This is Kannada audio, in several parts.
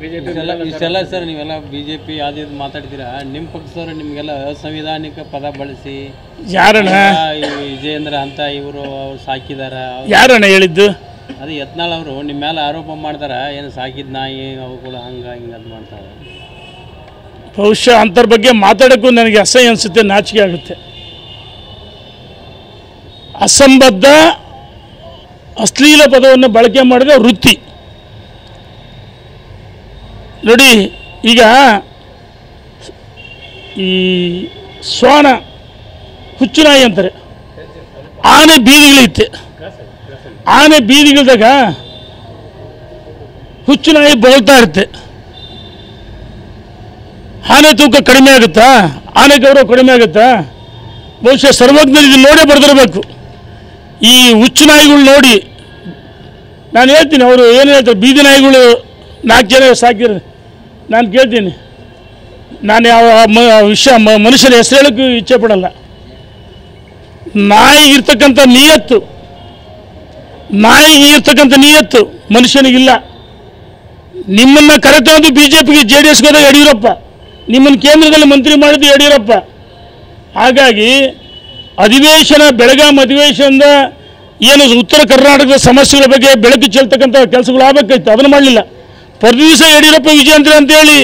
ಇಷ್ಟೆಲ್ಲ ಸರ್ ನೀವೆಲ್ಲ ಬಿಜೆಪಿ ಅದು ಮಾತಾಡ್ತೀರಾ, ನಿಮ್ಮ ಪಕ್ಷದವರು ನಿಮಗೆಲ್ಲ ಅಸಂವಿಧಾನಿಕ ಪದ ಬಳಸಿ ಯಾರಣ್ಣ ವಿಜಯೇಂದ್ರ ಅಂತ ಇವರು ಸಾಕಿದಾರ? ಯಾರಣ್ಣ ಹೇಳಿದ್ದು? ಅದು ಯತ್ನಾಳ್ ಅವರು ನಿಮ್ಮ ಮೇಲೆ ಆರೋಪ ಮಾಡ್ತಾರ, ಏನು ಸಾಕಿದ ನಾಯಿ ಅವುಗಳು ಹಿಂಗೆ ಅದು ಮಾಡ್ತಾರೆ. ಬಹುಶಃ ಅಂಥರ ಬಗ್ಗೆ ಮಾತಾಡೋಕ್ಕೂ ನನಗೆ ಅಸಹ್ಯ ಅನಿಸುತ್ತೆ, ನಾಚಿಕೆ ಆಗುತ್ತೆ. ಅಸಂಬದ್ಧ ಅಶ್ಲೀಲ ಪದವನ್ನು ಬಳಕೆ ಮಾಡಿದ ವೃತ್ತಿ ನೋಡಿ. ಈಗ ಈ ಶ್ವಾನ ಹುಚ್ಚು ನಾಯಿ ಅಂತಾರೆ, ಆನೆ ಬೀದಿಗಳೈತೆ, ಆನೆ ಬೀದಿಗಳ್ದಾಗ ಹುಚ್ಚು ನಾಯಿ ಬೋಳ್ತಾ ಇರುತ್ತೆ. ಆನೆ ತೂಕ ಕಡಿಮೆ ಆಗುತ್ತಾ? ಆನೆ ಗೌರವ ಕಡಿಮೆ ಆಗುತ್ತಾ? ಬಹುಶಃ ಸರ್ವಜ್ಞರು ಇದು ನೋಡೇ ಬರೆದಿರಬೇಕು. ಈ ಹುಚ್ಚು ನಾಯಿಗಳು ನೋಡಿ ನಾನು ಹೇಳ್ತೀನಿ, ಅವರು ಏನು ಹೇಳ್ತಾರೆ, ಬೀದಿ ನಾಯಿಗಳು 4 ಜನ ಸಾಕಿದ್ರು. ನಾನು ಕೇಳ್ತೀನಿ, ನಾನು ಯಾವ ವಿಷಯ ಮನುಷ್ಯನ ಹೆಸರು ಹೇಳೋಕ್ಕೂ ಇಚ್ಛೆ ಪಡಲ್ಲ. ನಾಯಿಗಿರ್ತಕ್ಕಂಥ ನಿಯತ್ತು ಮನುಷ್ಯನಿಗಿಲ್ಲ. ನಿಮ್ಮನ್ನು ಕರೆತಂದು BJPಗೆ JDSಗೆ ಹೋದಾಗ ಯಡಿಯೂರಪ್ಪ, ನಿಮ್ಮನ್ನು ಕೇಂದ್ರದಲ್ಲಿ ಮಂತ್ರಿ ಮಾಡಿದ್ದು ಯಡಿಯೂರಪ್ಪ. ಹಾಗಾಗಿ ಬೆಳಗಾಂ ಅಧಿವೇಶನದ ಏನು ಉತ್ತರ ಕರ್ನಾಟಕದ ಸಮಸ್ಯೆಗಳ ಬಗ್ಗೆ ಬೆಳಕು ಚೆಲ್ತಕ್ಕಂಥ ಕೆಲಸಗಳು ಆಗಬೇಕಾಯ್ತು, ಅದನ್ನು ಮಾಡಲಿಲ್ಲ. ಪ್ರತಿ ದಿವಸ ಯಡಿಯೂರಪ್ಪ ವಿಜಯೇಂದ್ರ ಅಂತೇಳಿ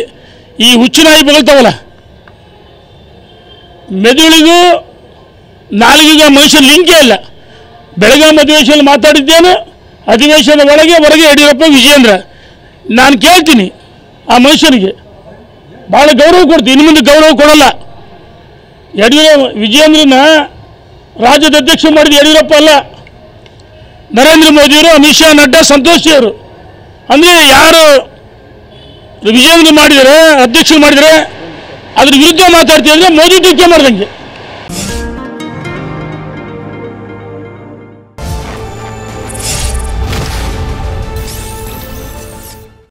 ಈ ಹುಚ್ಚು ನಾಯಿ ಬಗಳ್ತಾವಲ್ಲ, ಮೆದುಳಿಗೂ ನಾಲಿಗೆಗೂ ಮನುಷ್ಯನ ಲಿಂಕೇ ಇಲ್ಲ. ಬೆಳಗಾಂ ಅಧಿವೇಶನ ಮಾತಾಡಿದ್ದೇನು, ಅಧಿವೇಶನದ ಒಳಗೆ ಹೊರಗೆ ಯಡಿಯೂರಪ್ಪ ವಿಜಯೇಂದ್ರ. ನಾನು ಕೇಳ್ತೀನಿ, ಆ ಮನುಷ್ಯನಿಗೆ ಭಾಳ ಗೌರವ ಕೊಡ್ತೀನಿ, ಇನ್ನು ಮುಂದೆ ಗೌರವ ಕೊಡಲ್ಲ. ವಿಜಯೇಂದ್ರನ ರಾಜ್ಯದ ಅಧ್ಯಕ್ಷ ಮಾಡಿದ ಯಡಿಯೂರಪ್ಪ ಅಲ್ಲ, ನರೇಂದ್ರ ಮೋದಿಯವರು, ಅಮಿತ್ ಶಾ, ನಡ್ಡಾ, ಸಂತೋಷಿಯವರು. ಅಂದರೆ ಯಾರು ವಿಜಯೇಂದ್ರ ಮಾಡಿದರೆ, ಅಧ್ಯಕ್ಷರು ಮಾಡಿದರೆ ಅದ್ರ ವಿರುದ್ಧ ಮಾತಾಡ್ತೀವಿ ಅಂದರೆ ಮೋದಿ ಟೀಕೆ ಮಾಡ್ದಂಗೆ.